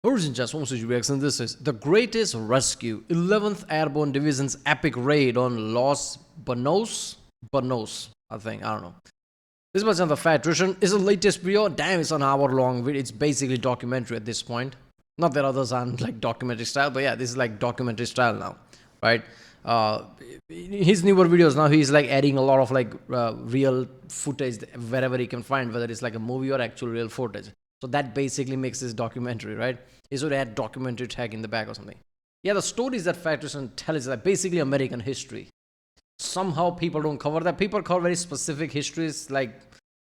Origin Just Home Reaction. This is The Greatest Rescue, 11th Airborne Division's epic raid on Los Baños. Baños, I think. I don't know. This was on the Federation. Is the latest video. Damn, it's an hour long video. It's basically documentary at this point. Not that others aren't like documentary style, but yeah, this is like documentary style now, right? His newer videos now, he's like adding a lot of like real footage wherever he can find, whether it's like a movie or actual real footage. So that basically makes this documentary, right? He should add documentary tag in the back or something. Yeah, the stories that Federation tell is like basically American history. Somehow people don't cover that. People cover very specific histories like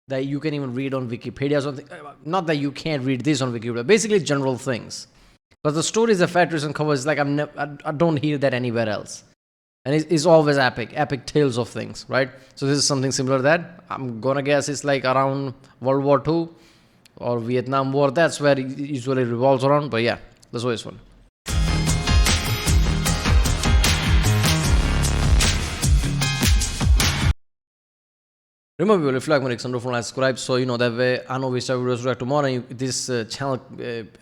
that you can even read on Wikipedia or something. Not that you can't read this on Wikipedia, basically general things. But the stories that Federation covers, like I don't hear that anywhere else. And it's always epic tales of things, right? So this is something similar to that. I'm gonna guess it's like around World War II or Vietnam War. That's where it usually revolves around. But yeah, that's always fun. Remember, if you like my don't forget to subscribe, so you know that way I know we start videos right tomorrow. And this channel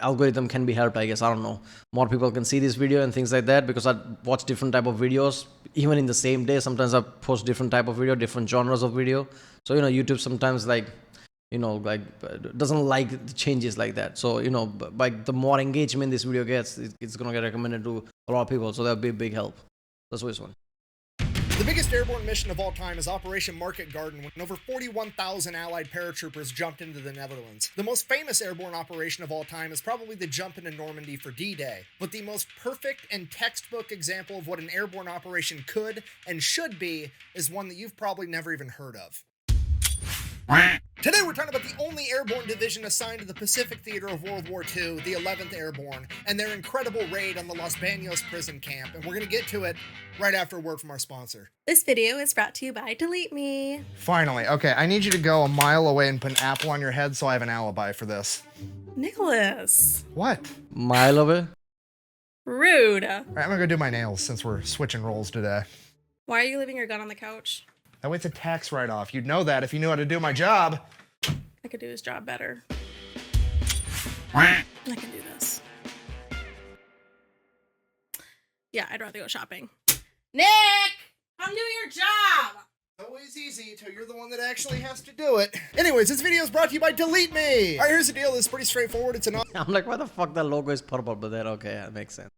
algorithm can be helped, I guess. I don't know. More people can see this video and things like that because I watch different type of videos even in the same day. Sometimes I post different type of video, different genres of video. So you know, YouTube sometimes doesn't like the changes like that. So you know, like the more engagement this video gets, it's gonna get recommended to a lot of people. So that'll be a big help. That's always one. The biggest airborne mission of all time is Operation Market Garden, when over 41,000 Allied paratroopers jumped into the Netherlands. The most famous airborne operation of all time is probably the jump into Normandy for D-Day, but the most perfect and textbook example of what an airborne operation could and should be is one that you've probably never even heard of. Today we're talking about the only airborne division assigned to the Pacific theater of World War II, the 11th Airborne, and their incredible raid on the Los Baños prison camp, and we're going to get to it right after a word from our sponsor. This video is brought to you by Delete Me. Finally. Okay, I need you to go a mile away and put an apple on your head so I have an alibi for this. Nicholas. What? Mile away? Rude. All right, I'm going to go do my nails since we're switching roles today. Why are you leaving your gun on the couch? That way it's a tax write-off. You'd know that if you knew how to do my job. I could do his job better. I can do this. Yeah, I'd rather go shopping. Nick! Come do your job! Always easy until you're the one that actually has to do it. Anyways, this video is brought to you by Delete Me. All right, here's the deal. It's pretty straightforward. It's an I'm like, why the fuck that logo is purple? But then, okay, that makes sense.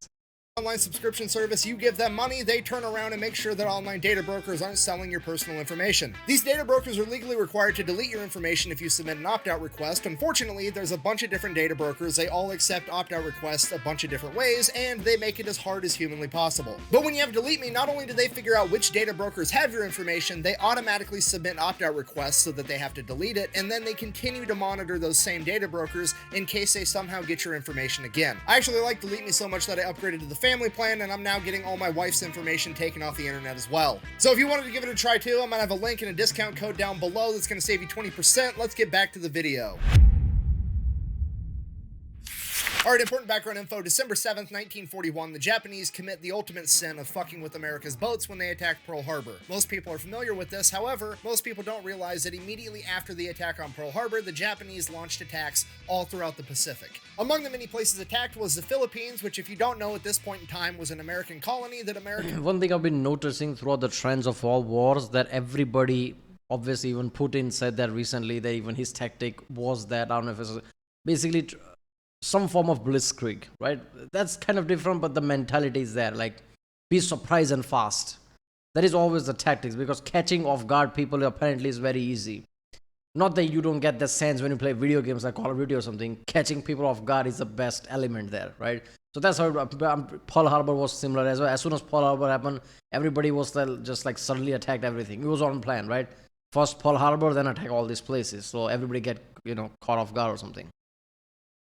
online subscription service. You give them money, they turn around and make sure that online data brokers aren't selling your personal information. These data brokers are legally required to delete your information if you submit an opt-out request. Unfortunately, there's a bunch of different data brokers. They all accept opt-out requests a bunch of different ways, and they make it as hard as humanly possible. But when you have Delete Me, not only do they figure out which data brokers have your information, they automatically submit opt-out requests so that they have to delete it, and then they continue to monitor those same data brokers in case they somehow get your information again. I actually like Delete Me so much that I upgraded to the family plan, and I'm now getting all my wife's information taken off the internet as well. So if you wanted to give it a try too, I'm gonna have a link and a discount code down below that's gonna save you 20%. Let's get back to the video. Alright, important background info. December 7th, 1941, the Japanese commit the ultimate sin of fucking with America's boats when they attack Pearl Harbor. Most people are familiar with this, however, most people don't realize that immediately after the attack on Pearl Harbor, the Japanese launched attacks all throughout the Pacific. Among the many places attacked was the Philippines, which if you don't know at this point in time was an American colony that One thing I've been noticing throughout the trends of all wars, that everybody, obviously even Putin said that recently, that even his tactic was that, I don't know if it's basically some form of blitzkrieg, right? That's kind of different, but the mentality is there, like be surprised and fast. That is always the tactics, because catching off guard people apparently is very easy. Not that you don't get the sense when you play video games like Call of Duty or something. Catching people off guard is the best element there, right? So that's how Pearl Harbor was similar as well. As soon as Pearl Harbor happened, everybody was just like suddenly attacked everything. It was on plan, right? First Pearl Harbor, then attack all these places. So everybody get, caught off guard or something.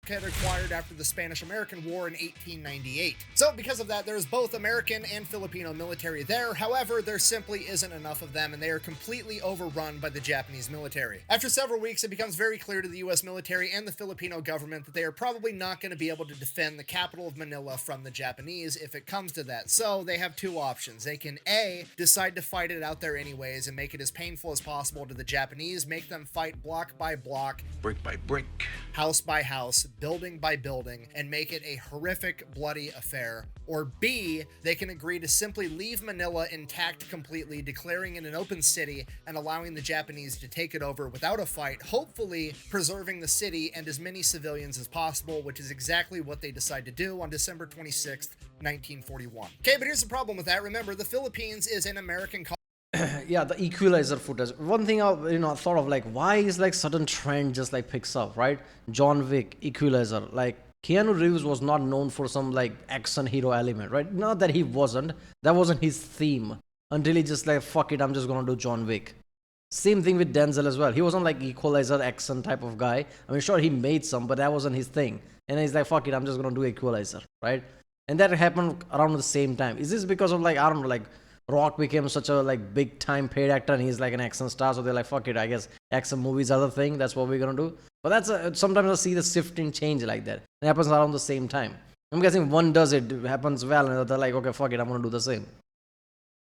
had acquired after the Spanish-American War in 1898. So because of that, there's both American and Filipino military there. However, there simply isn't enough of them, and they are completely overrun by the Japanese military. After several weeks, it becomes very clear to the US military and the Filipino government that they are probably not going to be able to defend the capital of Manila from the Japanese if it comes to that. So they have two options. They can A, decide to fight it out there anyways and make it as painful as possible to the Japanese, make them fight block by block, brick by brick, house by house, building by building and make it a horrific, bloody affair. Or B, they can agree to simply leave Manila intact completely, declaring it an open city and allowing the Japanese to take it over without a fight, hopefully preserving the city and as many civilians as possible, which is exactly what they decide to do on December 26th, 1941. Okay, but here's the problem with that. Remember, the Philippines is an American colony. Yeah, the equalizer footage. One thing I thought of, like, why is like sudden trend just like picks up, right? John Wick, equalizer. Like Keanu Reeves was not known for some like action hero element, right? Not that he wasn't. That wasn't his theme until he just like, fuck it, I'm just gonna do John Wick. Same thing with Denzel as well. He wasn't like equalizer action type of guy. I mean, sure, he made some, but that wasn't his thing. And he's like, fuck it, I'm just gonna do equalizer, right? And that happened around the same time. Is this because of like, I don't know, like Rock became such a like big time paid actor and he's like an action star, so they're like, fuck it, I guess action movies are the thing, that's what we're gonna do. But that's sometimes I see the shifting change like that. It happens around the same time. I'm guessing one does it happens well and they're like, okay, fuck it, I'm gonna do the same.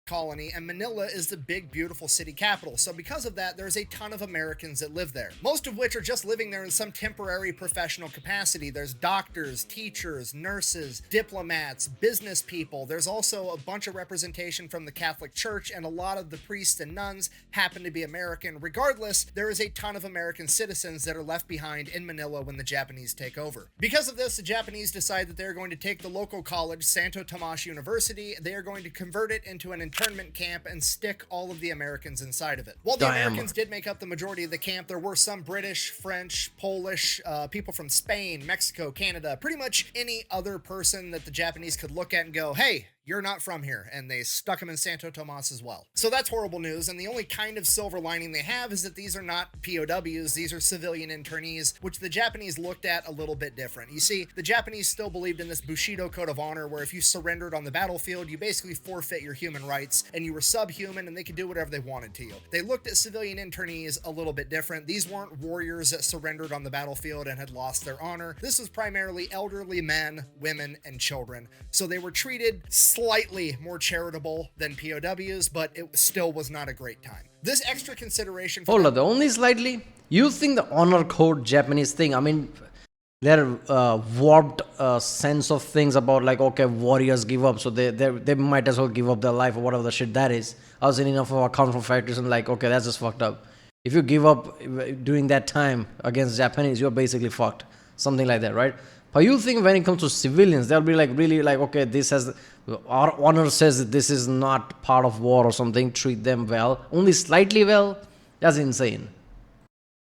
Colony, and Manila is the big, beautiful city capital. So because of that, there's a ton of Americans that live there, most of which are just living there in some temporary professional capacity. There's doctors, teachers, nurses, diplomats, business people. There's also a bunch of representation from the Catholic Church, and a lot of the priests and nuns happen to be American. Regardless, there is a ton of American citizens that are left behind in Manila when the Japanese take over. Because of this, the Japanese decide that they're going to take the local college, Santo Tomas University. They are going to convert it into an internment camp and stick all of the Americans inside of it. While the Americans did make up the majority of the camp, there were some British, French, Polish, people from Spain, Mexico, Canada, pretty much any other person that the Japanese could look at and go, hey, you're not from here, and they stuck him in Santo Tomas as well. So that's horrible news, and the only kind of silver lining they have is that these are not POWs, these are civilian internees, which the Japanese looked at a little bit different. You see, the Japanese still believed in this Bushido code of honor, where if you surrendered on the battlefield, you basically forfeit your human rights, and you were subhuman, and they could do whatever they wanted to you. They looked at civilian internees a little bit different. These weren't warriors that surrendered on the battlefield and had lost their honor. This was primarily elderly men, women, and children. So they were treated slightly more charitable than POWs, but it still was not a great time. This extra consideration for Hold on, only slightly? You think the honor code Japanese thing, I mean, their warped sense of things about like, okay, warriors give up, so they might as well give up their life or whatever the shit that is. I was in enough of our counter factories and like, okay, that's just fucked up. If you give up during that time against Japanese, you're basically fucked. Something like that, right? But you think when it comes to civilians, they'll be like really like, okay, this has, our honor says that this is not part of war or something, treat them well, only slightly well? That's insane.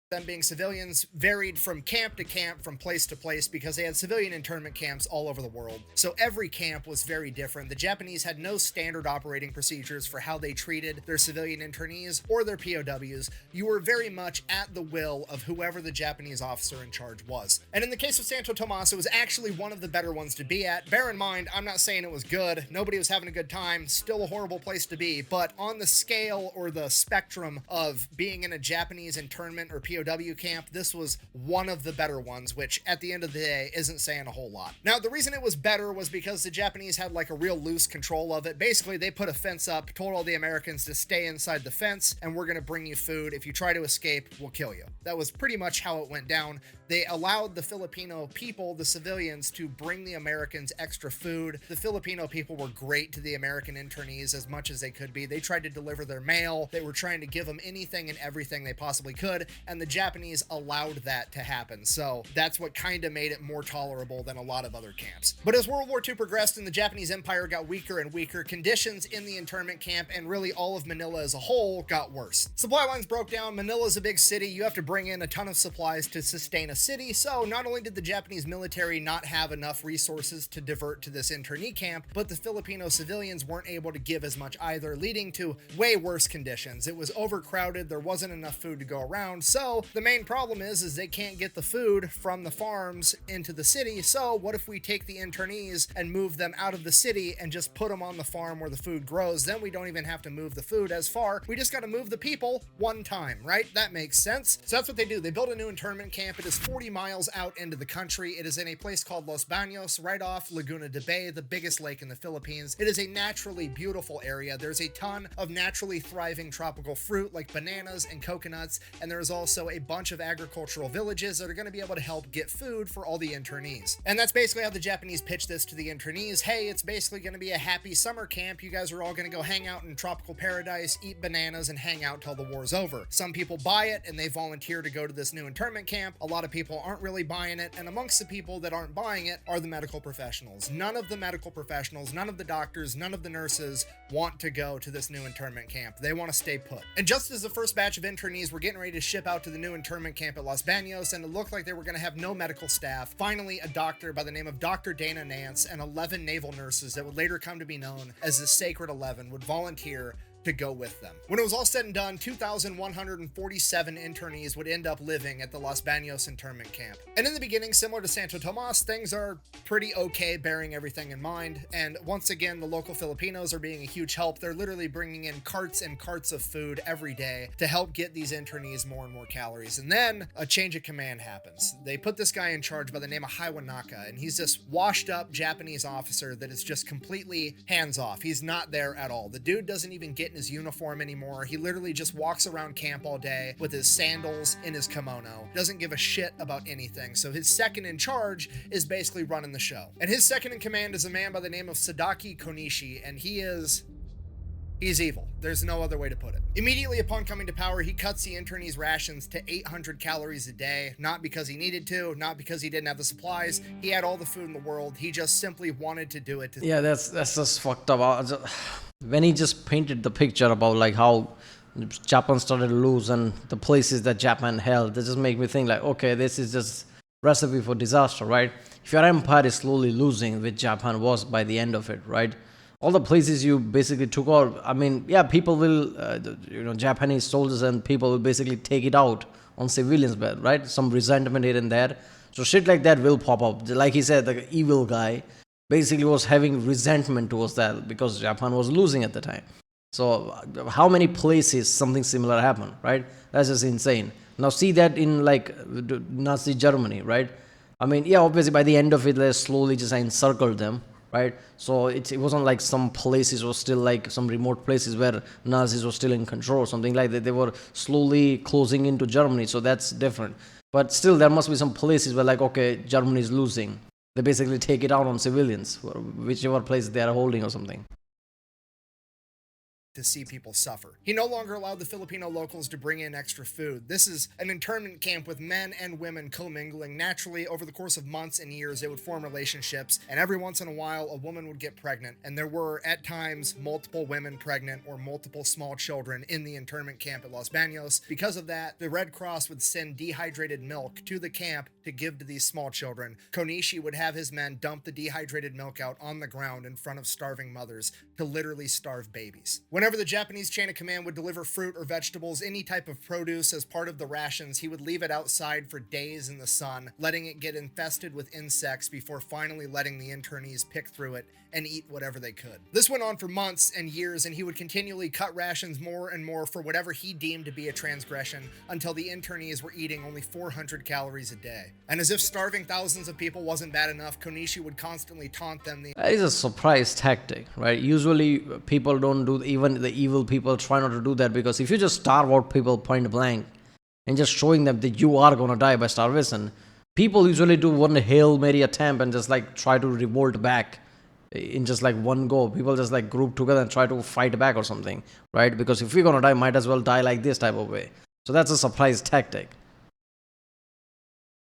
them being civilians varied from camp to camp, from place to place, because they had civilian internment camps all over the world. So every camp was very different. The Japanese had no standard operating procedures for how they treated their civilian internees or their POWs. You were very much at the will of whoever the Japanese officer in charge was. And in the case of Santo Tomas, it was actually one of the better ones to be at. Bear in mind, I'm not saying it was good. Nobody was having a good time. Still a horrible place to be. But on the scale or the spectrum of being in a Japanese internment or POW camp, this was one of the better ones, which at the end of the day isn't saying a whole lot. Now, the reason it was better was because the Japanese had like a real loose control of it. Basically, they put a fence up, told all the Americans to stay inside the fence, and we're going to bring you food. If you try to escape, we'll kill you. That was pretty much how it went down. They allowed the Filipino people, the civilians, to bring the Americans extra food. The Filipino people were great to the American internees as much as they could be. They tried to deliver their mail. They were trying to give them anything and everything they possibly could, and the Japanese allowed that to happen. So that's what kind of made it more tolerable than a lot of other camps. But as World War II progressed and the Japanese Empire got weaker and weaker, conditions in the internment camp and really all of Manila as a whole got worse. Supply lines broke down. Manila's a big city. You have to bring in a ton of supplies to sustain a city. So not only did the Japanese military not have enough resources to divert to this internee camp, but the Filipino civilians weren't able to give as much either, leading to way worse conditions. It was overcrowded. There wasn't enough food to go around. So the main problem is they can't get the food from the farms into the city. So what if we take the internees and move them out of the city and just put them on the farm where the food grows? Then we don't even have to move the food as far. We just got to move the people one time, right? That makes sense. So that's what they do. They build a new internment camp. It is 40 miles out into the country. It is in a place called Los Baños, right off Laguna de Bay, the biggest lake in the Philippines. It is a naturally beautiful area. There's a ton of naturally thriving tropical fruit like bananas and coconuts, and there's also a bunch of agricultural villages that are going to be able to help get food for all the internees. And that's basically how the Japanese pitch this to the internees. Hey, it's basically going to be a happy summer camp. You guys are all going to go hang out in tropical paradise, eat bananas, and hang out till the war's over. Some people buy it and they volunteer to go to this new internment camp. A lot of people aren't really buying it, and amongst the people that aren't buying it are the medical professionals. None of the medical professionals, none of the doctors, none of the nurses want to go to this new internment camp. They want to stay put. And just as the first batch of internees were getting ready to ship out to the new internment camp at Los Baños, and it looked like they were going to have no medical staff, finally a doctor by the name of Dr. Dana Nance and 11 naval nurses that would later come to be known as the Sacred 11 would volunteer to go with them. When it was all said and done, 2,147 internees would end up living at the Los Baños internment camp. And in the beginning, similar to Santo Tomas, things are pretty okay, bearing everything in mind. And once again, the local Filipinos are being a huge help. They're literally bringing in carts and carts of food every day to help get these internees more and more calories. And then a change of command happens. They put this guy in charge by the name of Haiwanaka, and he's this washed up Japanese officer that is just completely hands off. He's not there at all. The dude doesn't even get in his uniform anymore. He literally just walks around camp all day with his sandals in his kimono. Doesn't give a shit about anything. So his second in charge is basically running the show. And his second in command is a man by the name of Sadaki Konishi, and he's evil. There's no other way to put it. Immediately upon coming to power, he cuts the internees' rations to 800 calories a day, not because he needed to, not because he didn't have the supplies. He had all the food in the world. He just simply wanted to do it. Yeah, that's just fucked up. When he just painted the picture about like how Japan started to lose and the places that Japan held, that just make me think like, okay, this is just recipe for disaster, right? If your empire is slowly losing, which Japan was by the end of it, right? All the places you basically took out, I mean, yeah, people will, Japanese soldiers and people will basically take it out on civilians, right? Some resentment here and there. So shit like that will pop up. Like he said, the evil guy basically was having resentment towards that because Japan was losing at the time. So how many places something similar happened, right? That's just insane. Now see that in like Nazi Germany, right? I mean, yeah, obviously by the end of it, they slowly just encircled them, right? So it wasn't like some places were still like some remote places where Nazis were still in control or something like that. They were slowly closing into Germany, so that's different. But still, there must be some places where like, okay, Germany is losing. They basically take it out on civilians, whichever place they are holding or something. To see people suffer. He no longer allowed the Filipino locals to bring in extra food. This is an internment camp with men and women commingling. Naturally, over the course of months and years, they would form relationships, and every once in a while, a woman would get pregnant, and there were, at times, multiple women pregnant or multiple small children in the internment camp at Los Baños. Because of that, the Red Cross would send dehydrated milk to the camp to give to these small children. Konishi would have his men dump the dehydrated milk out on the ground in front of starving mothers to literally starve babies. Whenever the Japanese chain of command would deliver fruit or vegetables, any type of produce as part of the rations, he would leave it outside for days in the sun, letting it get infested with insects before finally letting the internees pick through it and eat whatever they could. This went on for months and years, and he would continually cut rations more and more for whatever he deemed to be a transgression until the internees were eating only 400 calories a day. And as if starving thousands of people wasn't bad enough, Konishi would constantly taunt them. That is a surprise tactic, right? Usually people don't do, even the evil people try not to do that, because if you just starve out people point blank and just showing them that you are going to die by starvation, people usually do one Hail Mary attempt and just like try to revolt back in just like one go. People just like group together and try to fight back or something, right? Because if we're going to die, might as well die like this type of way. So that's a surprise tactic.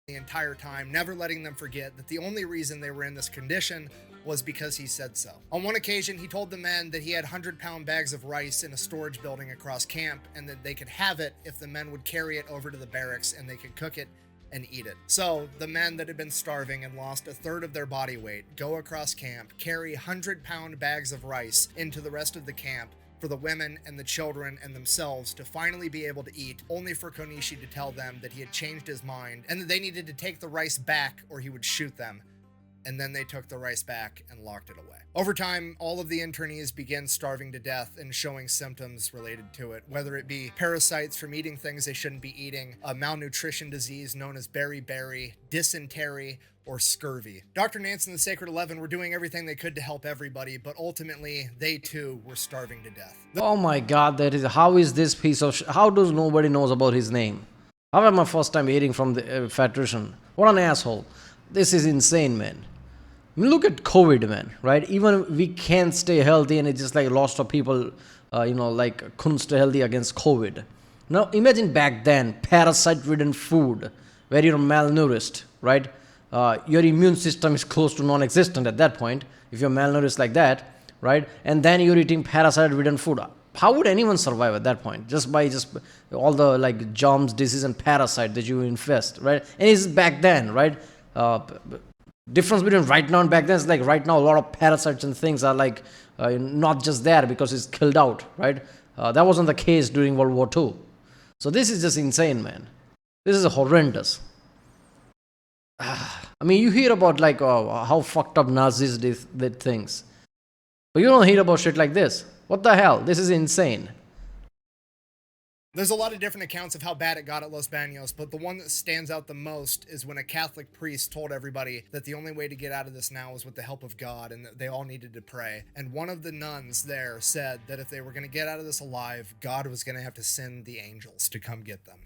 The entire time, never letting them forget that the only reason they were in this condition was because he said so. On one occasion, he told the men that he had 100-pound bags of rice in a storage building across camp, and that they could have it if the men would carry it over to the barracks and they could cook it and eat it. So the men that had been starving and lost a third of their body weight go across camp, carry 100-pound bags of rice into the rest of the camp for the women and the children and themselves to finally be able to eat, only for Konishi to tell them that he had changed his mind and that they needed to take the rice back or he would shoot them. and then they took the rice back and locked it away. Over time, all of the internees began starving to death and showing symptoms related to it, whether it be parasites from eating things they shouldn't be eating, a malnutrition disease known as beriberi, dysentery, or scurvy. Dr. Nance and the Sacred 11 were doing everything they could to help everybody, but ultimately, they too were starving to death. Oh my god, how is this piece of how does nobody knows about his name? How am I first time eating from the Federation? What an asshole. This is insane, man. I mean, look at COVID, man, right? Even we can't stay healthy and it's just like lots of people, like couldn't stay healthy against COVID. Now, imagine back then, parasite-ridden food, where you're malnourished, right? Your immune system is close to non-existent at that point, if you're malnourished like that, right? And then you're eating parasite-ridden food. How would anyone survive at that point? Just by all the like germs, disease, and parasite that you infest, right? And it's back then, right? Difference between right now and back then is like right now a lot of parasites and things are like not just there because it's killed out, right? That wasn't the case during World War II. So this is just insane, man. This is horrendous. I mean, you hear about like how fucked up Nazis did things, but you don't hear about shit like this. What the hell? This is insane. There's a lot of different accounts of how bad it got at Los Baños, but the one that stands out the most is when a Catholic priest told everybody that the only way to get out of this now was with the help of God and that they all needed to pray. And one of the nuns there said that if they were going to get out of this alive, God was going to have to send the angels to come get them.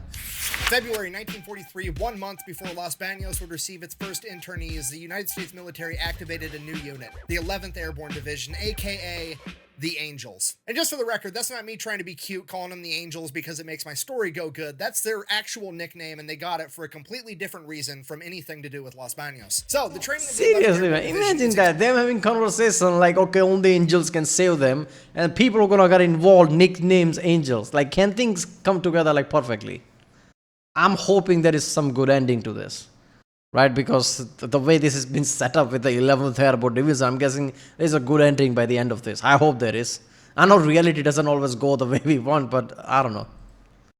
February 1943, 1 month before Los Baños would receive its first internees, the United States military activated a new unit, the 11th Airborne Division, aka the Angels. And just for the record, that's not me trying to be cute calling them the Angels because it makes my story go good. That's their actual nickname, and they got it for a completely different reason from anything to do with Los Baños. So, the training of the 11th Seriously, man. Airborne Division Imagine that. Them having conversation like, okay, only angels can save them, and people are gonna get involved, nicknames angels. Like, can things come together like perfectly? I'm hoping there is some good ending to this. Right, because the way this has been set up with the 11th Airborne Division, I'm guessing there's a good ending by the end of this. I hope there is. I know reality doesn't always go the way we want, but I don't know.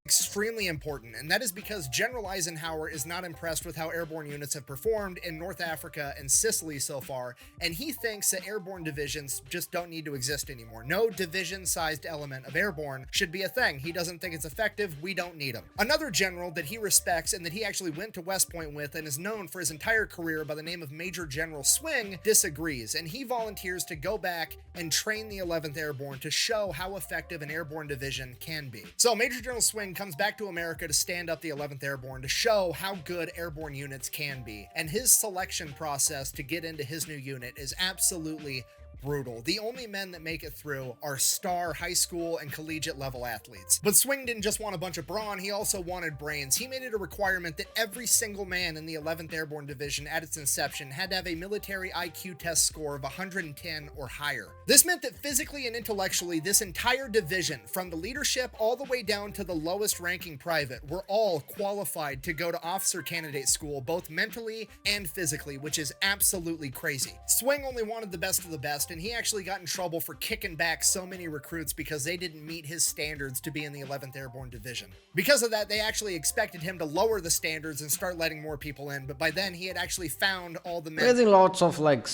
extremely important, and that is because General Eisenhower is not impressed with how airborne units have performed in North Africa and Sicily so far, and he thinks that airborne divisions just don't need to exist anymore. No division-sized element of airborne should be a thing. He doesn't think it's effective. We don't need them. Another general that he respects and that he actually went to West Point with and is known for his entire career by the name of Major General Swing disagrees, and he volunteers to go back and train the 11th Airborne to show how effective an airborne division can be. So Major General Swing comes back to America to stand up the 11th Airborne to show how good airborne units can be, and his selection process to get into his new unit is absolutely brutal. The only men that make it through are star high school and collegiate level athletes. But Swing didn't just want a bunch of brawn, he also wanted brains. He made it a requirement that every single man in the 11th Airborne Division at its inception had to have a military IQ test score of 110 or higher. This meant that physically and intellectually, this entire division, from the leadership all the way down to the lowest ranking private, were all qualified to go to officer candidate school, both mentally and physically, which is absolutely crazy. Swing only wanted the best of the best, and he actually got in trouble for kicking back so many recruits because they didn't meet his standards to be in the 11th Airborne Division. Because of that, they actually expected him to lower the standards and start letting more people in, but by then he had actually found all the men. I think lots of like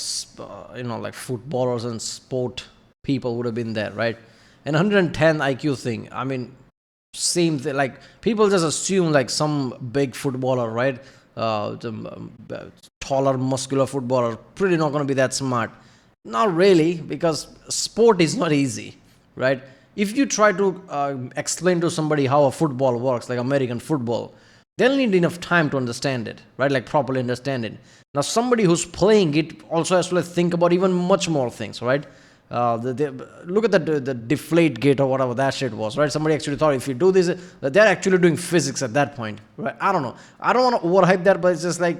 footballers and sport people would have been there, right? And 110 IQ thing, I mean, seems like people just assume like some big footballer, right? Taller, muscular footballer, pretty not going to be that smart. Not really, because sport is not easy, right? If you try to explain to somebody how a football works, like American football, they'll need enough time to understand it, right? Like properly understand it. Now, somebody who's playing it also has to think about even much more things, right? Look at the deflate gate or whatever that shit was, right? Somebody actually thought if you do this, they're actually doing physics at that point, right? I don't know. I don't want to overhype that, but it's just like,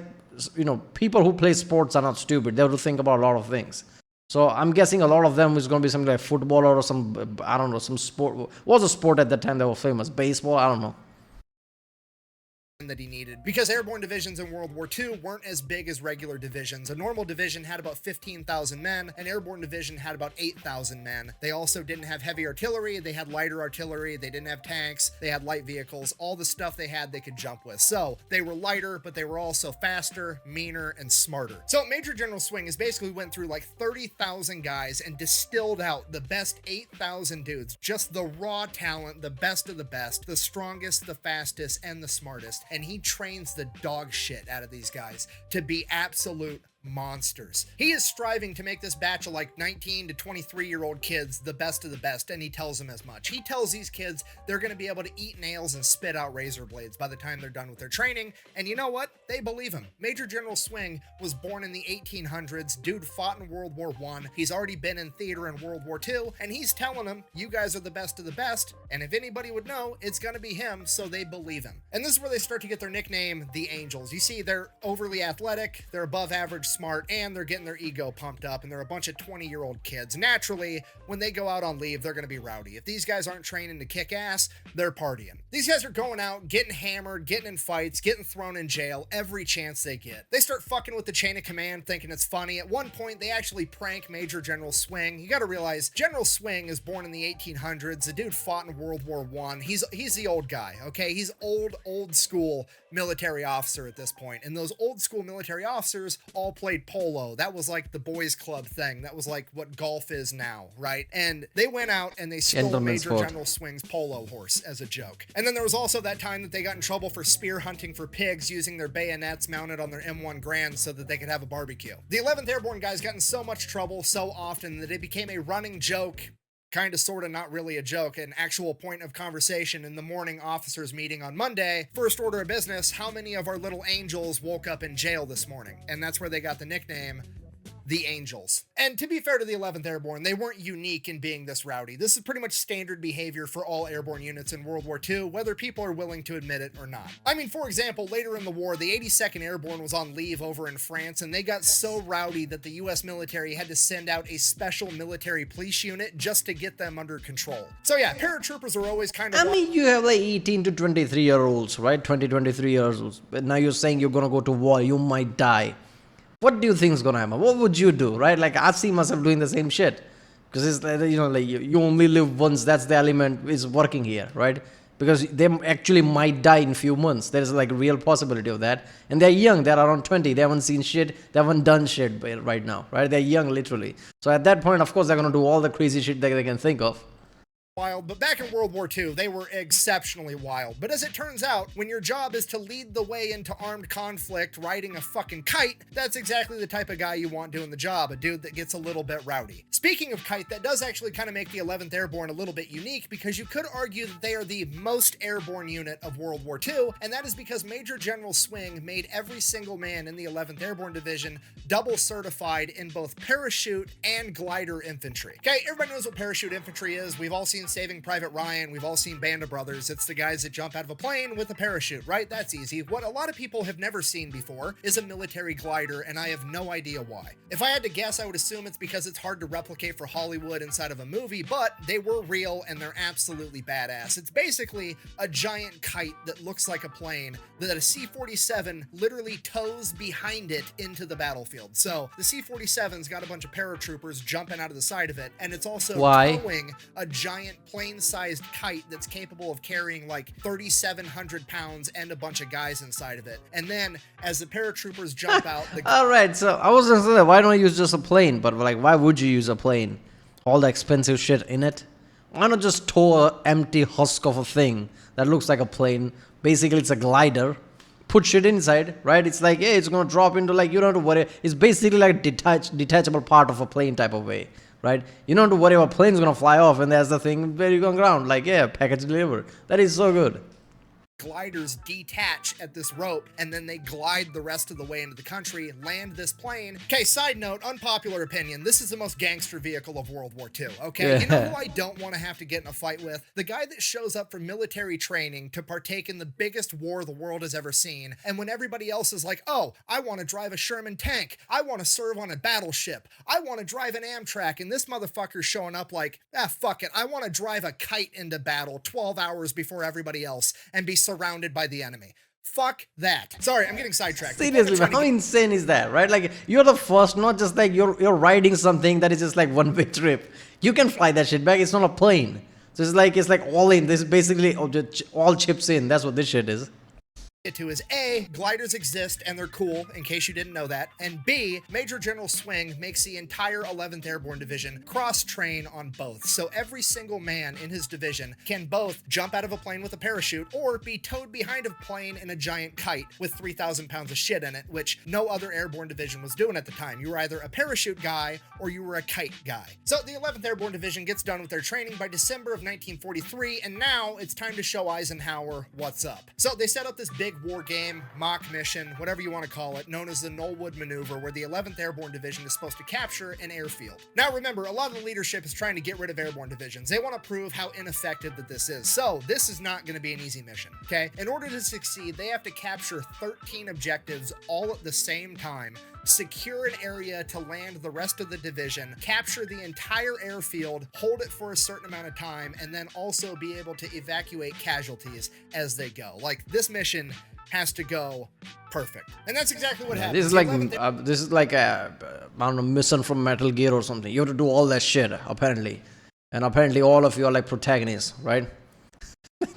people who play sports are not stupid. They have to think about a lot of things. So I'm guessing a lot of them is going to be something like football or some, I don't know, some sport. What was a sport at that time that was famous? Baseball? I don't know. that he needed, because airborne divisions in World War II weren't as big as regular divisions. A normal division had about 15,000 men, an airborne division had about 8,000 men. They also didn't have heavy artillery, they had lighter artillery, they didn't have tanks, they had light vehicles, all the stuff they had they could jump with. So they were lighter, but they were also faster, meaner, and smarter. So Major General Swing is basically went through like 30,000 guys and distilled out the best 8,000 dudes, just the raw talent, the best of the best, the strongest, the fastest, and the smartest. And he trains the dog shit out of these guys to be absolute monsters. He is striving to make this batch of like 19 to 23-year-old kids the best of the best, and he tells them as much. He tells these kids they're going to be able to eat nails and spit out razor blades by the time they're done with their training, and you know what? They believe him. Major General Swing was born in the 1800s. Dude fought in World War I. He's already been in theater in World War II, and he's telling them, you guys are the best of the best, and if anybody would know, it's going to be him, so they believe him. And this is where they start to get their nickname, the Angels. You see, they're overly athletic, they're above average smart, and they're getting their ego pumped up, and they're a bunch of 20-year-old kids. Naturally, when they go out on leave, they're going to be rowdy. If these guys aren't training to kick ass, they're partying. These guys are going out, getting hammered, getting in fights, getting thrown in jail every chance they get. They start fucking with the chain of command, thinking it's funny. At one point, they actually prank Major General Swing. You got to realize, General Swing is born in the 1800s. The dude fought in World War I. He's the old guy, okay? He's old school military officer at this point. And those old school military officers all played polo. That was like the boys club thing. That was like what golf is now, right? And they went out and they stole Major General Swing's polo horse as a joke. And then there was also that time that they got in trouble for spear hunting for pigs using their bayonets mounted on their M1 Grand so that they could have a barbecue. The 11th Airborne guys got in so much trouble so often that it became a running joke, kind of, sort of, not really a joke, an actual point of conversation in the morning officers meeting on Monday. First order of business, how many of our little angels woke up in jail this morning? And that's where they got the nickname, the Angels. And to be fair to the 11th Airborne, they weren't unique in being this rowdy. This is pretty much standard behavior for all airborne units in World War II, whether people are willing to admit it or not. I mean, for example, later in the war, the 82nd Airborne was on leave over in France, and they got so rowdy that the US military had to send out a special military police unit just to get them under control. So yeah, paratroopers are always kind of... I mean, you have like 18 to 23-year-olds, right? 23 years olds. But now you're saying you're gonna go to war, you might die. What do you think is gonna happen? What would you do, right? Like, I see myself doing the same shit. Because it's like, you know, like you only live once. That's the element is working here, right? Because they actually might die in few months. There is like real possibility of that. And they're young. They're around 20. They haven't seen shit. They haven't done shit right now, right? They're young, literally. So at that point, of course, they're gonna do all the crazy shit that they can think of. Wild, but back in World War II, they were exceptionally wild. But as it turns out, when your job is to lead the way into armed conflict riding a fucking kite, that's exactly the type of guy you want doing the job, a dude that gets a little bit rowdy. Speaking of kite, that does actually kind of make the 11th Airborne a little bit unique, because you could argue that they are the most airborne unit of World War II, and that is because Major General Swing made every single man in the 11th Airborne Division double certified in both parachute and glider infantry. Okay, everybody knows what parachute infantry is. We've all seen Saving Private Ryan, we've all seen Band of Brothers. It's the guys that jump out of a plane with a parachute, right? That's easy. What a lot of people have never seen before is a military glider, and I have no idea why. If I had to guess, I would assume it's because it's hard to replicate for Hollywood inside of a movie, but they were real and they're absolutely badass. It's basically a giant kite that looks like a plane that a C-47 literally tows behind it into the battlefield. So the C-47's got a bunch of paratroopers jumping out of the side of it, and it's also towing a giant plane-sized kite that's capable of carrying like 3,700 pounds and a bunch of guys inside of it. And then as the paratroopers jump out... Alright, so I was gonna say that, why don't you use just a plane? But like, why would you use a plane? All the expensive shit in it? Why not just tow an empty husk of a thing that looks like a plane? Basically, it's a glider. Put shit inside, right? It's like, hey, it's gonna drop into, like, you don't have to worry. It's basically like a detachable part of a plane type of way, right? You don't have to worry about plane's gonna fly off and there's the thing where you go on ground. Like, yeah, package delivered. That is so good. Gliders detach at this rope, and then they glide the rest of the way into the country, land this plane. Okay, side note, unpopular opinion, this is the most gangster vehicle of World War II, okay? Yeah. You know who I don't want to have to get in a fight with? The guy that shows up for military training to partake in the biggest war the world has ever seen, and when everybody else is like, oh, I want to drive a Sherman tank, I want to serve on a battleship, I want to drive an Amtrak, and this motherfucker's showing up like, fuck it, I want to drive a kite into battle 12 hours before everybody else and be surrounded by the enemy. Fuck that. Sorry, I'm getting sidetracked. Seriously, man, how insane is that, right? Like, you're the first, not just like you're riding something that is just like one-way trip. You can fly that shit back. It's not a plane. So it's like all in. This is basically all chips in. That's what this shit is. To is A, gliders exist and they're cool, in case you didn't know that, and B, Major General Swing makes the entire 11th Airborne Division cross-train on both, so every single man in his division can both jump out of a plane with a parachute or be towed behind a plane in a giant kite with 3,000 pounds of shit in it, which no other airborne division was doing at the time. You were either a parachute guy or you were a kite guy. So the 11th Airborne Division gets done with their training by December of 1943, and now it's time to show Eisenhower what's up. So they set up this big war game, mock mission, whatever you want to call it, known as the Knollwood Maneuver, where the 11th Airborne Division is supposed to capture an airfield. Now remember, a lot of the leadership is trying to get rid of airborne divisions. They want to prove how ineffective that this is. So this is not going to be an easy mission, okay? In order to succeed, they have to capture 13 objectives all at the same time, secure an area to land the rest of the division, capture the entire airfield, hold it for a certain amount of time, and then also be able to evacuate casualties as they go. Like, this mission has to go perfect. And that's exactly what happened. This is like a, I don't know, mission from Metal Gear or something. You have to do all that shit, apparently. And apparently all of you are like protagonists, right?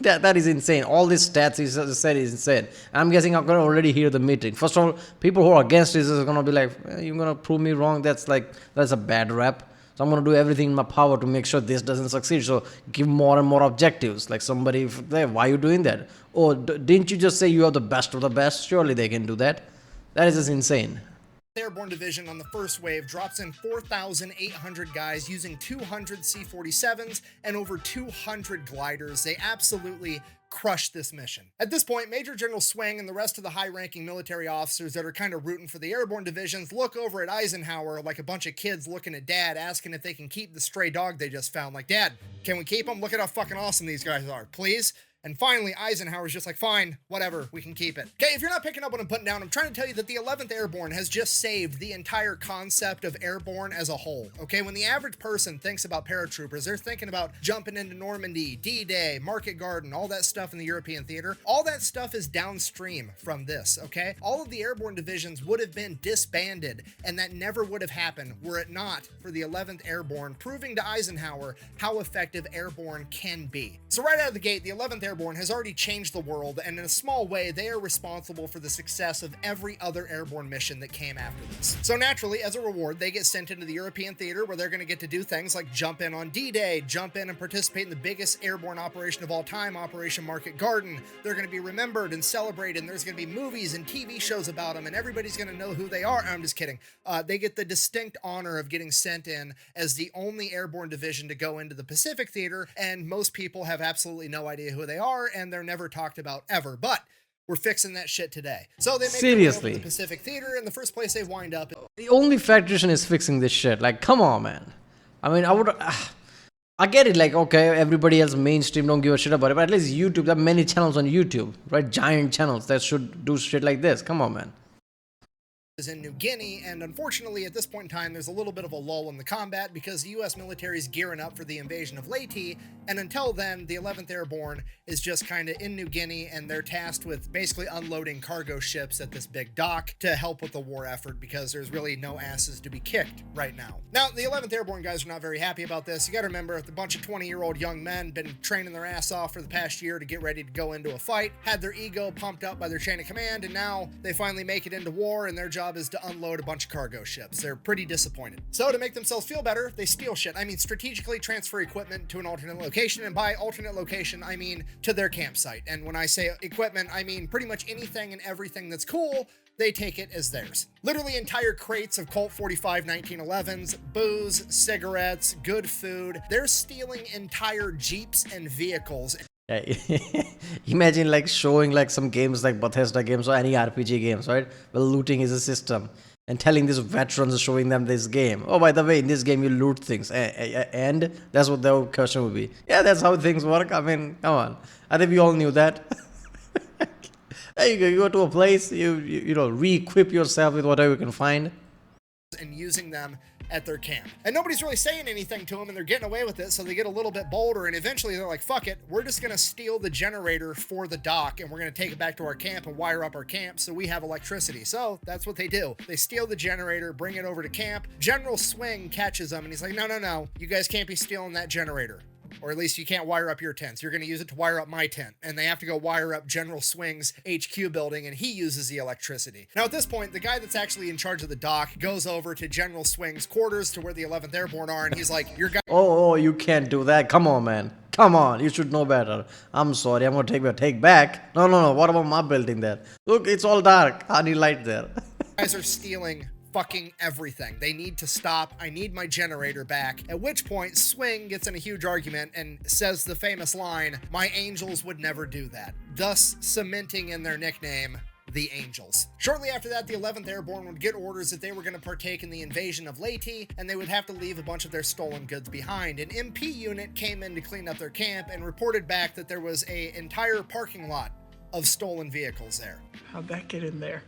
That is insane. All these stats he said is insane. I'm guessing I'm gonna already hear the meeting. First of all, people who are against this is gonna be like, you're gonna prove me wrong. That's a bad rap. So I'm gonna do everything in my power to make sure this doesn't succeed. So give more and more objectives. Like somebody, why are you doing that? Oh, didn't you just say you are the best of the best? Surely they can do that. That is just insane. Airborne Division on the first wave drops in 4,800 guys using 200 C-47s and over 200 gliders. They absolutely crushed this mission. At this point, Major General Swing and the rest of the high-ranking military officers that are kind of rooting for the airborne divisions look over at Eisenhower like a bunch of kids looking at Dad, asking if they can keep the stray dog they just found. Like, Dad, can we keep him? Look at how fucking awesome these guys are, please. And finally, Eisenhower's just like, fine, whatever, we can keep it. Okay, if you're not picking up what I'm putting down, I'm trying to tell you that the 11th Airborne has just saved the entire concept of airborne as a whole. Okay, when the average person thinks about paratroopers, they're thinking about jumping into Normandy, D-Day, Market Garden, all that stuff in the European theater. All that stuff is downstream from this, okay? All of the airborne divisions would have been disbanded, and that never would have happened were it not for the 11th Airborne proving to Eisenhower how effective airborne can be. So right out of the gate, the 11th Airborne has already changed the world, and in a small way, they are responsible for the success of every other airborne mission that came after this. So naturally, as a reward, they get sent into the European theater where they're going to get to do things like jump in on D-Day, jump in and participate in the biggest airborne operation of all time, Operation Market Garden. They're going to be remembered and celebrated, and there's going to be movies and TV shows about them, and everybody's going to know who they are. I'm just kidding. They get the distinct honor of getting sent in as the only airborne division to go into the Pacific theater, and most people have absolutely no idea who they are, and they're never talked about ever. But we're fixing that shit today. So they make Seriously, the Pacific Theater, and the first place they wind up. The only faction is fixing this shit. Like, come on, man. I mean, I get it. Like, okay, everybody else mainstream don't give a shit about it, but at least YouTube. There are many channels on YouTube, right? Giant channels that should do shit like this. Come on, man. Is in New Guinea, and unfortunately at this point in time there's a little bit of a lull in the combat because the US military is gearing up for the invasion of Leyte, and until then the 11th Airborne is just kind of in New Guinea, and they're tasked with basically unloading cargo ships at this big dock to help with the war effort because there's really no asses to be kicked right now. Now the 11th Airborne guys are not very happy about this. You gotta remember, the bunch of 20-year-old young men been training their ass off for the past year to get ready to go into a fight, had their ego pumped up by their chain of command, and now they finally make it into war, and their job is to unload a bunch of cargo ships. They're pretty disappointed. So to make themselves feel better, they steal shit. I mean, strategically transfer equipment to an alternate location, and by alternate location, I mean to their campsite. And when I say equipment, I mean pretty much anything and everything that's cool, they take it as theirs. Literally entire crates of Colt 45 1911s, booze, cigarettes, good food. They're stealing entire Jeeps and vehicles. Imagine like showing like some games like Bethesda games or any RPG games, right? Well, looting is a system, and telling these veterans, showing them this game. Oh, by the way, in this game you loot things, and that's what the question would be. Yeah, that's how things work. I mean, come on. I think we all knew that. There you go. You go to a place, you know, re-equip yourself with whatever you can find, and using them at their camp. And nobody's really saying anything to them, and they're getting away with it, so they get a little bit bolder, and eventually they're like, fuck it, we're just gonna steal the generator for the dock, and we're gonna take it back to our camp and wire up our camp so we have electricity. So that's what they do. They steal the generator, bring it over to camp. General Swing catches them, and he's like, no, you guys can't be stealing that generator. Or at least you can't wire up your tents. You're going to use it to wire up my tent. And they have to go wire up General Swing's HQ building, and he uses the electricity. Now, at this point, the guy that's actually in charge of the dock goes over to General Swing's quarters to where the 11th Airborne are, and he's like, your guy... Oh, you can't do that. Come on, man. Come on. You should know better. I'm sorry. I'm going to take back. No. What about my building there? Look, it's all dark. I need light there. guys are stealing fucking everything. They need to stop. I need my generator back. At which point, Swing gets in a huge argument and says the famous line, my angels would never do that, thus cementing in their nickname, the Angels. Shortly after that, the 11th Airborne would get orders that they were going to partake in the invasion of Leyte, and they would have to leave a bunch of their stolen goods behind. An MP unit came in to clean up their camp and reported back that there was an entire parking lot of stolen vehicles there. How'd that get in there?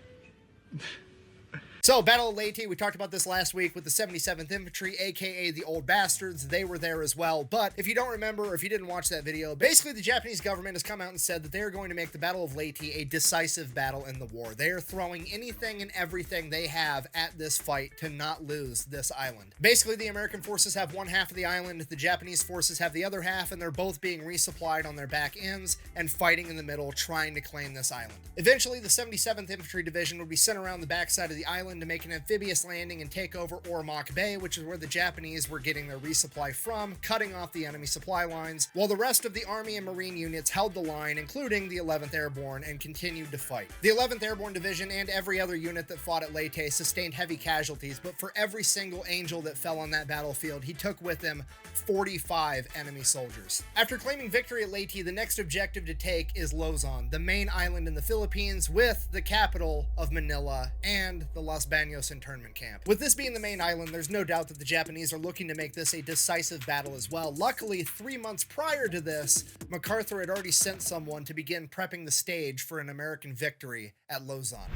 So, Battle of Leyte, we talked about this last week with the 77th Infantry, aka the Old Bastards. They were there as well. But if you don't remember, or if you didn't watch that video, basically the Japanese government has come out and said that they are going to make the Battle of Leyte a decisive battle in the war. They are throwing anything and everything they have at this fight to not lose this island. Basically, the American forces have one half of the island, the Japanese forces have the other half, and they're both being resupplied on their back ends and fighting in the middle, trying to claim this island. Eventually, the 77th Infantry Division would be sent around the backside of the island to make an amphibious landing and take over Ormoc Bay, which is where the Japanese were getting their resupply from, cutting off the enemy supply lines, while the rest of the Army and Marine units held the line, including the 11th Airborne, and continued to fight. The 11th Airborne Division and every other unit that fought at Leyte sustained heavy casualties, but for every single Angel that fell on that battlefield, he took with him 45 enemy soldiers. After claiming victory at Leyte, the next objective to take is Luzon, the main island in the Philippines, with the capital of Manila and the Los Baños internment camp. With this being the main island, there's no doubt that the Japanese are looking to make this a decisive battle as well. Luckily, 3 months prior to this, MacArthur had already sent someone to begin prepping the stage for an American victory at Luzon.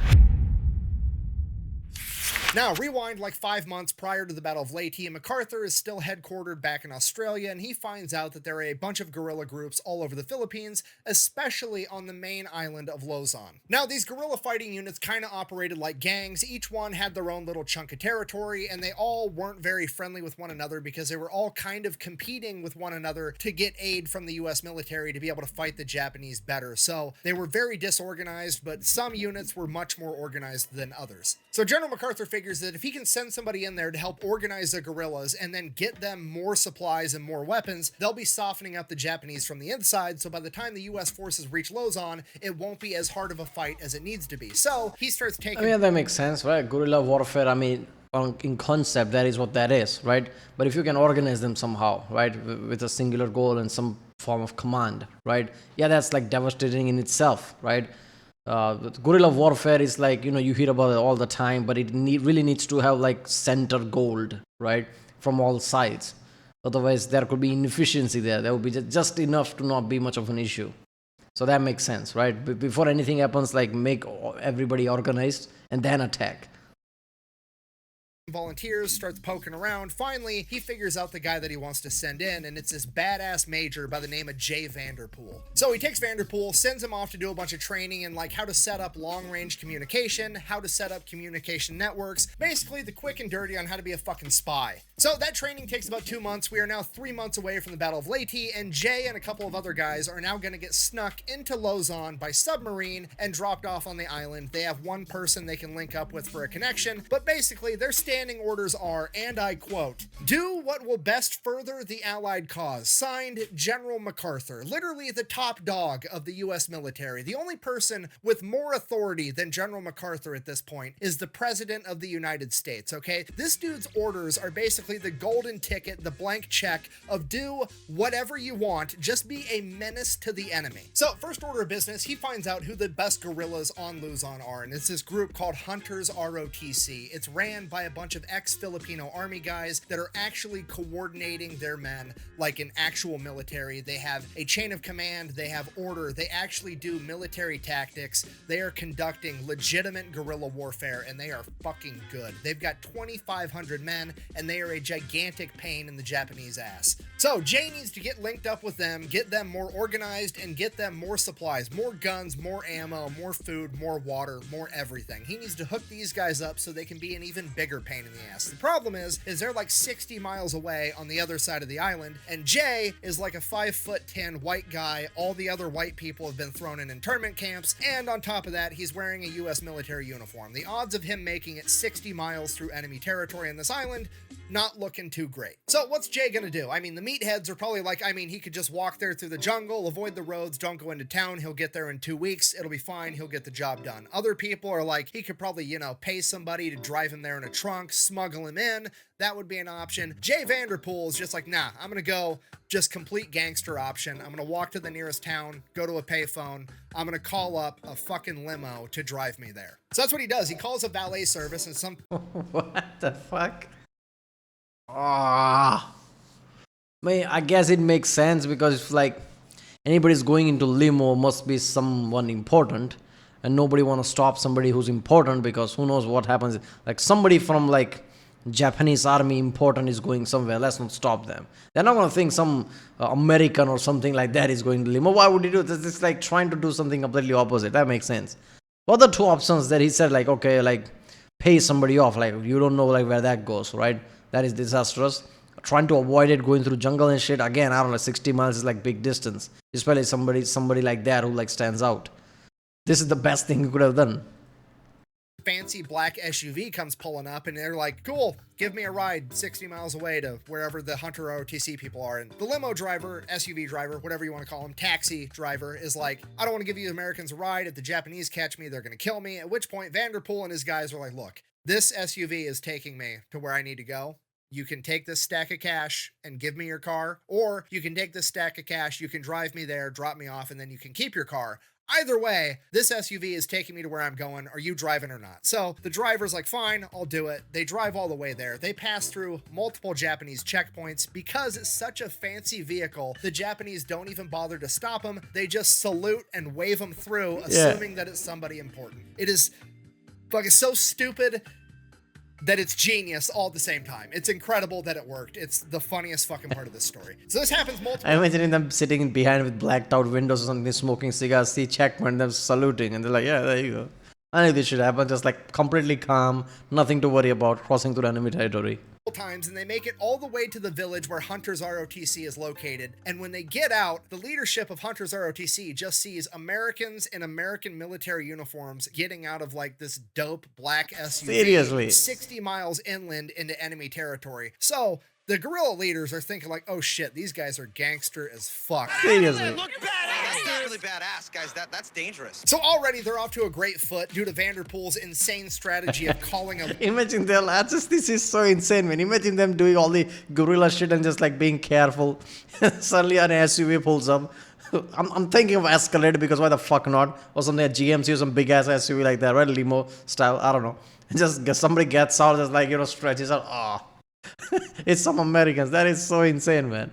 Now, rewind like 5 months prior to the Battle of Leyte, MacArthur is still headquartered back in Australia, and he finds out that there are a bunch of guerrilla groups all over the Philippines, especially on the main island of Luzon. Now, these guerrilla fighting units kind of operated like gangs. Each one had their own little chunk of territory, and they all weren't very friendly with one another because they were all kind of competing with one another to get aid from the US military to be able to fight the Japanese better. So they were very disorganized, but some units were much more organized than others. So General MacArthur figures that if he can send somebody in there to help organize the guerrillas and then get them more supplies and more weapons, they'll be softening up the Japanese from the inside, so by the time the US forces reach Luzon, it won't be as hard of a fight as it needs to be. So he starts taking... I mean, that makes sense, right? Guerrilla warfare, I mean, in concept, that is what that is, right? But if you can organize them somehow, right, with a singular goal and some form of command, right? Yeah, that's like devastating in itself, right? Guerrilla warfare is like, you know, you hear about it all the time, but it really needs to have like center gold, right, from all sides. Otherwise, there could be inefficiency there. There would be just enough to not be much of an issue. So that makes sense, right? Before anything happens, like make everybody organized and then attack. Volunteers, starts poking around. Finally, he figures out the guy that he wants to send in, and it's this badass major by the name of Jay Vanderpool. So he takes Vanderpool, sends him off to do a bunch of training in like how to set up long-range communication, how to set up communication networks, basically the quick and dirty on how to be a fucking spy. So that training takes about 2 months. We are now 3 months away from the Battle of Leyte, and Jay and a couple of other guys are now going to get snuck into Luzon by submarine and dropped off on the island. They have one person they can link up with for a connection, but basically their standing orders are, and I quote, do what will best further the Allied cause. Signed, General MacArthur, literally the top dog of the US military. The only person with more authority than General MacArthur at this point is the President of the United States, okay? This dude's orders are basically the golden ticket, the blank check of do whatever you want, just be a menace to the enemy. So, first order of business, he finds out who the best guerrillas on Luzon are, and it's this group called Hunters ROTC. It's ran by a bunch bunch of ex-Filipino army guys that are actually coordinating their men like an actual military. They have a chain of command, they have order, they actually do military tactics, they are conducting legitimate guerrilla warfare, and they are fucking good. They've got 2,500 men, and they are a gigantic pain in the Japanese ass. So Jay needs to get linked up with them, get them more organized, and get them more supplies, more guns, more ammo, more food, more water, more everything. He needs to hook these guys up so they can be an even bigger pain in the ass. The problem is they're like 60 miles away on the other side of the island, and Jay is like a 5'10" white guy. All the other white people have been thrown in internment camps, and on top of that, he's wearing a U.S. military uniform. The odds of him making it 60 miles through enemy territory on this island, not looking too great. So what's Jay gonna do? I mean, the meatheads are probably like, he could just walk there through the jungle, avoid the roads, don't go into town, he'll get there in 2 weeks, it'll be fine, he'll get the job done. Other people are like, he could probably, pay somebody to drive him there in a trunk, smuggle him in, that would be an option. Jay Vanderpool is just like, nah, I'm gonna go just complete gangster option. I'm gonna walk to the nearest town, go to a payphone, I'm gonna call up a fucking limo to drive me there. So that's what he does. He calls a valet service and some... What the fuck? I guess it makes sense because if like anybody's going into limo, must be someone important, and nobody want to stop somebody who's important because who knows what happens. Like somebody from like Japanese army important is going somewhere, let's not stop them. They're not going to think some American or something like that is going to limo. Why would you do this? It's like trying to do something completely opposite. That makes sense. What are the two options that he said, like, okay, like pay somebody off, like you don't know like where that goes, right? That is disastrous. Trying to avoid it, going through jungle and shit. Again, I don't know, 60 miles is like big distance. Especially somebody like that who like stands out. This is the best thing you could have done. Fancy black SUV comes pulling up, and they're like, cool, give me a ride 60 miles away to wherever the Hunter ROTC people are. And the limo driver, SUV driver, whatever you want to call him, taxi driver, is like, I don't want to give you Americans a ride. If the Japanese catch me, they're going to kill me. At which point Vanderpool and his guys are like, look, this SUV is taking me to where I need to go. You can take this stack of cash and give me your car, or you can take this stack of cash, you can drive me there, drop me off, and then you can keep your car. Either way, this SUV is taking me to where I'm going. Are you driving or not? So the driver's like, fine, I'll do it. They drive all the way there. They pass through multiple Japanese checkpoints. Because it's such a fancy vehicle, the Japanese don't even bother to stop them. They just salute and wave them through, assuming that it's somebody important. It is fucking so stupid that it's genius all at the same time. It's incredible that it worked. It's the funniest fucking part of this story. So this happens multiple... I'm imagining them sitting behind with blacked out windows or something, smoking cigars, see checkpoint, them saluting, and they're like, yeah, there you go. I knew this should happen, just like completely calm, nothing to worry about, crossing through enemy territory. Times, and they make it all the way to the village where Hunter's ROTC is located. And when they get out, the leadership of Hunter's ROTC just sees Americans in American military uniforms getting out of like this dope black SUV. Seriously, 60 miles inland into enemy territory. So the guerrilla leaders are thinking like, oh shit, these guys are gangster as fuck. Seriously. Look badass. That's really badass, guys. That's dangerous. So already they're off to a great foot due to Vanderpool's insane strategy of calling a... Imagine their lads, this is so insane, man. Imagine them doing all the guerrilla shit and just like being careful. Suddenly an SUV pulls up. I'm thinking of Escalade because why the fuck not? Or something, a GMC or some big ass SUV like that, right? Limo style, I don't know. Just somebody gets out, just like, stretches out. Oh. It's some Americans. That is so insane, man.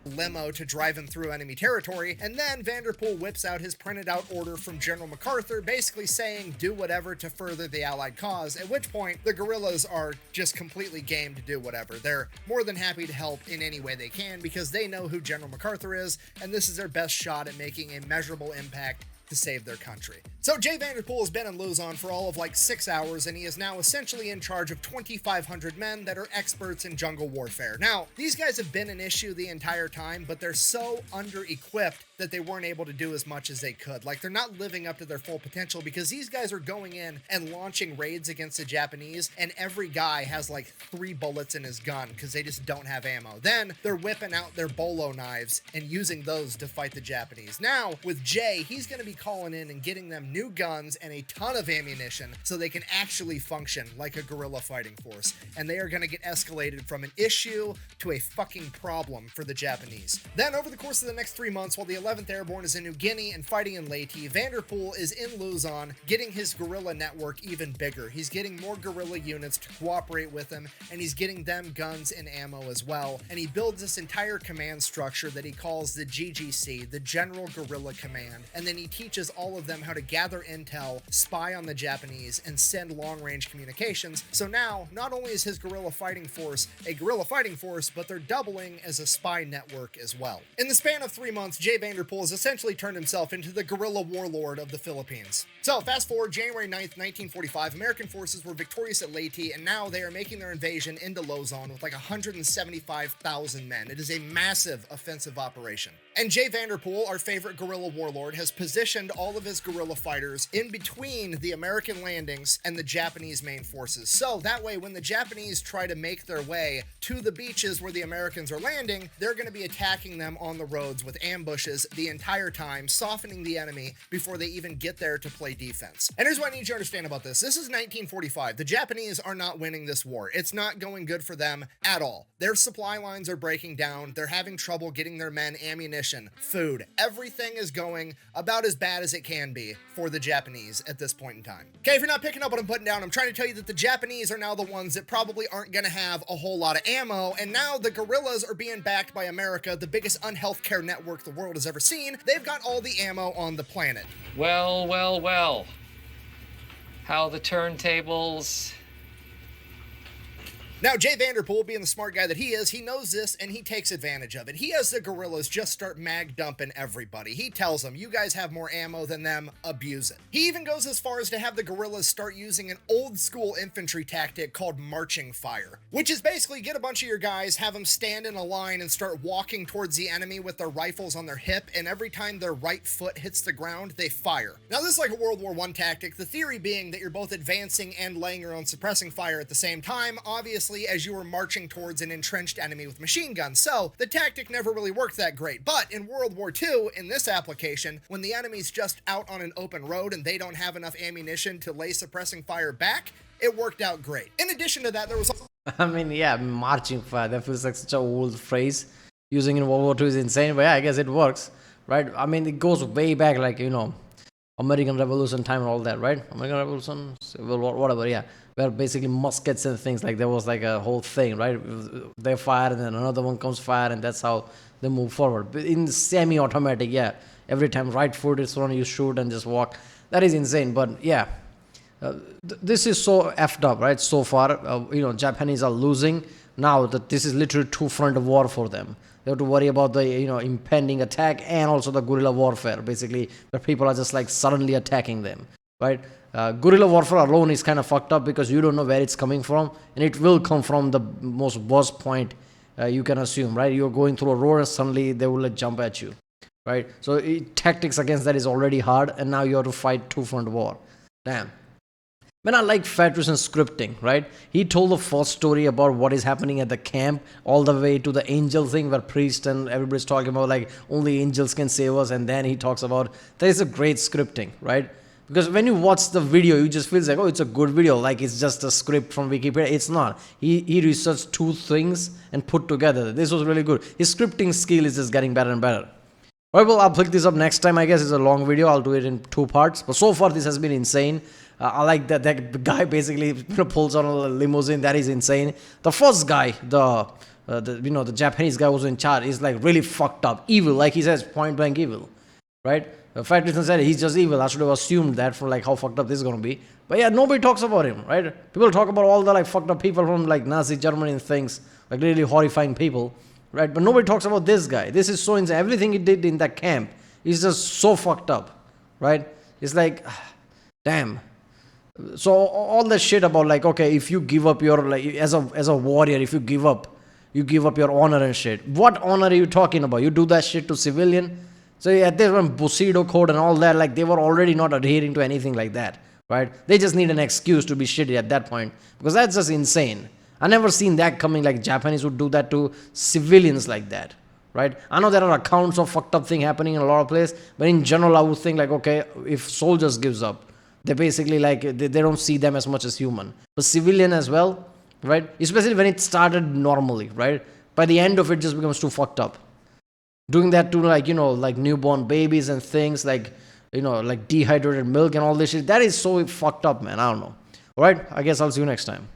Limo to drive him through enemy territory, and then Vanderpool whips out his printed out order from General MacArthur basically saying do whatever to further the Allied cause, at which point the guerrillas are just completely game to do whatever. They're more than happy to help in any way they can because they know who General MacArthur is, and this is their best shot at making a measurable impact to save their country. So Jay Vanderpool has been in Luzon for all of like 6 hours, and he is now essentially in charge of 2,500 men that are experts in jungle warfare. Now, these guys have been an issue the entire time, but they're so under-equipped that they weren't able to do as much as they could. Like, they're not living up to their full potential because these guys are going in and launching raids against the Japanese, and every guy has like 3 bullets in his gun because they just don't have ammo. Then they're whipping out their bolo knives and using those to fight the Japanese. Now, with Jay, he's going to be calling in and getting them new guns and a ton of ammunition so they can actually function like a guerrilla fighting force. And they are going to get escalated from an issue to a fucking problem for the Japanese. Then, over the course of the next 3 months, while the 11th Airborne is in New Guinea and fighting in Leyte, Vanderpool is in Luzon, getting his guerrilla network even bigger. He's getting more guerrilla units to cooperate with him, and he's getting them guns and ammo as well. And he builds this entire command structure that he calls the GGC, the General Guerrilla Command. And then he teaches all of them how to gather intel, spy on the Japanese, and send long-range communications. So now, not only is his guerrilla fighting force a guerrilla fighting force, but they're doubling as a spy network as well. In the span of 3 months, Jay Vanderpool has essentially turned himself into the guerrilla warlord of the Philippines. So, fast forward January 9th, 1945, American forces were victorious at Leyte, and now they are making their invasion into Luzon with like 175,000 men. It is a massive offensive operation. And Jay Vanderpool, our favorite guerrilla warlord, has positioned all of his guerrilla fighters in between the American landings and the Japanese main forces. So that way, when the Japanese try to make their way to the beaches where the Americans are landing, they're going to be attacking them on the roads with ambushes the entire time, softening the enemy before they even get there to play defense. And here's what I need you to understand about this. This is 1945. The Japanese are not winning this war. It's not going good for them at all. Their supply lines are breaking down. They're having trouble getting their men ammunition, food. Everything is going about as bad as it can be for the Japanese at this point in time. Okay, if you're not picking up what I'm putting down, I'm trying to tell you that the Japanese are now the ones that probably aren't going to have a whole lot of ammo, and now the guerrillas are being backed by America, the biggest unhealth care network the world has ever seen. They've got all the ammo on the planet. Well, well, well. How the turntables... Now, Jay Vanderpool, being the smart guy that he is, he knows this and he takes advantage of it. He has the guerrillas just start mag dumping everybody. He tells them, you guys have more ammo than them, abuse it. He even goes as far as to have the guerrillas start using an old school infantry tactic called marching fire, which is basically get a bunch of your guys, have them stand in a line and start walking towards the enemy with their rifles on their hip, and every time their right foot hits the ground, they fire. Now, this is like a World War I tactic, the theory being that you're both advancing and laying your own suppressing fire at the same time, obviously as you were marching towards an entrenched enemy with machine guns. So the tactic never really worked that great. But in World War II, in this application, when the enemy's just out on an open road and they don't have enough ammunition to lay suppressing fire back, it worked out great. In addition to that, there was... I mean, yeah, marching fire, that feels like such an old phrase. Using in World War II is insane, but yeah, I guess it works, right? I mean, it goes way back, like, you know, American Revolution time and all that, right? American Revolution, Civil War, whatever, yeah. Where basically muskets and things, like there was like a whole thing, right? They fire and then another one comes fire, and that's how they move forward. But in semi-automatic, yeah, every time right foot is thrown, you shoot and just walk. That is insane, but yeah. This is so effed up, right? So far, you know, Japanese are losing. Now that this is literally two-front war for them. They have to worry about the, you know, impending attack and also the guerrilla warfare, basically, where people are just like suddenly attacking them, right? Guerrilla warfare alone is kind of fucked up because you don't know where it's coming from, and it will come from the most worst point you can assume, right? You're going through a road and suddenly they will jump at you, right? So tactics against that is already hard, and now you have to fight two-front war. Damn. Man, I like Fedrush's scripting, right? He told the first story about what is happening at the camp, all the way to the angel thing where priest and everybody's talking about like only angels can save us, and then he talks about there is a great scripting, right? Because when you watch the video, you just feel like, oh, it's a good video, like it's just a script from Wikipedia. It's not. He researched two things and put together. This was really good. His scripting skill is just getting better and better. Alright, well, I'll pick this up next time, I guess. It's a long video. I'll do it in 2 parts. But so far, this has been insane. I like that guy basically pulls on a limousine. That is insane. The first guy, the Japanese guy who was in charge, is like really fucked up, evil. Like he says, point blank evil, right? The fact is, said he's just evil. I should have assumed that for like how fucked up this is gonna be. But yeah, nobody talks about him, right? People talk about all the like fucked up people from like Nazi Germany and things, like really horrifying people, right? But nobody talks about this guy. This is so insane. Everything he did in that camp is just so fucked up, right? It's like, damn. So all that shit about like, okay, if you give up your, like, as a warrior, if you give up your honor and shit. What honor are you talking about? You do that shit to civilian? So at this one, Bushido code and all that, like they were already not adhering to anything like that, right? They just need an excuse to be shitty at that point, because that's just insane. I never seen that coming, like Japanese would do that to civilians like that, right? I know there are accounts of fucked up thing happening in a lot of places, but in general, I would think like, okay, if soldiers gives up, they basically like, they don't see them as much as human. But civilian as well, right? Especially when it started normally, right? By the end of it, just becomes too fucked up. Doing that to like, like newborn babies and things like, like dehydrated milk and all this shit. That is so fucked up, man. I don't know. All right, I guess I'll see you next time.